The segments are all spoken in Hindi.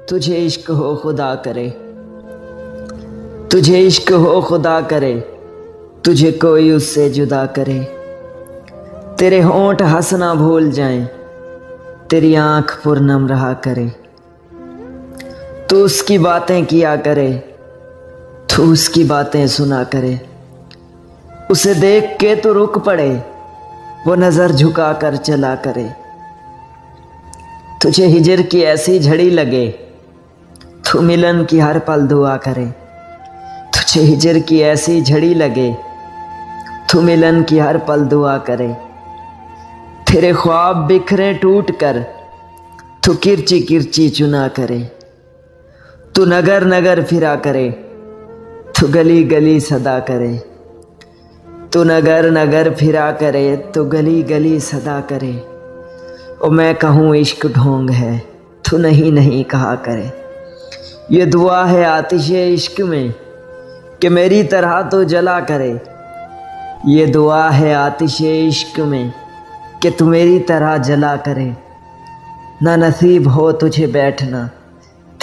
तुझे इश्क हो खुदा करे, तुझे इश्क हो खुदा करे, तुझे कोई उससे जुदा करे। तेरे होंठ हंसना भूल जाएं, तेरी आंख पुरनम रहा करे। तू उसकी बातें किया करे, तू उसकी बातें सुना करे। उसे देख के तू रुक पड़े, वो नजर झुका कर चला करे। तुझे हिजर की ऐसी झड़ी लगे, तू मिलन की हर पल दुआ करे। तुझे हिजर की ऐसी झड़ी लगे, तू मिलन की हर पल दुआ करे। तेरे ख्वाब बिखरे टूट कर, तू किरची किरची चुना करे। तू नगर नगर फिरा करे, तू गली गली सदा करे। तू नगर नगर फिरा करे, तू गली गली सदा करे। ओ मैं कहूँ इश्क ढोंग है, तू नहीं नहीं कहा करे। ये दुआ है आतिशे इश्क में कि मेरी तरह तो जला करे। ये दुआ है आतिशे इश्क में कि तू मेरी तरह जला करे। ना नसीब हो तुझे बैठना,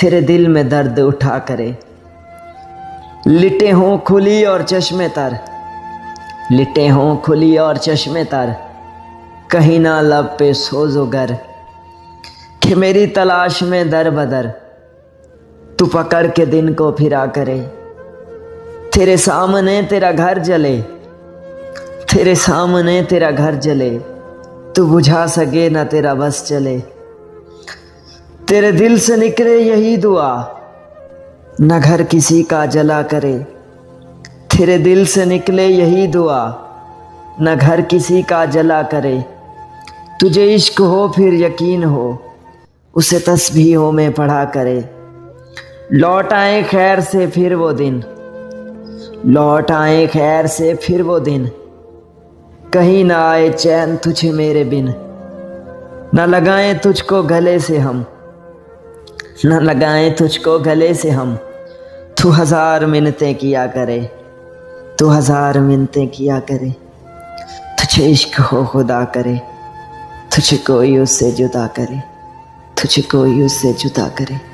तेरे दिल में दर्द उठा करे। लिटे हों खुली और चश्मे तर, लिटे हों खुली और चश्मे तर, कहीं ना लब पे सोजो गर। कि मेरी तलाश में दर बदर, तू पकड़ के दिन को फिरा करे। तेरे सामने तेरा घर जले, तेरे सामने तेरा घर जले, तू बुझा सके ना तेरा बस चले। तेरे दिल से निकले यही दुआ, न घर किसी का जला करे। तेरे दिल से निकले यही दुआ, न घर किसी का जला करे। तुझे इश्क हो फिर यकीन हो, उसे तस्बीहों में पढ़ा करे। लौट आए खैर से फिर वो दिन, लौट आए खैर से फिर वो दिन, कहीं ना आए चैन तुझे मेरे बिन। न लगाएं तुझको गले से हम, न लगाएं तुझको गले से हम, तू हजार मिन्नतें किया करे, तू हजार मिन्नतें किया करे। तुझे इश्क हो खुदा करे, तुझे कोई उससे जुदा करे, तुझे कोई उससे जुदा करे।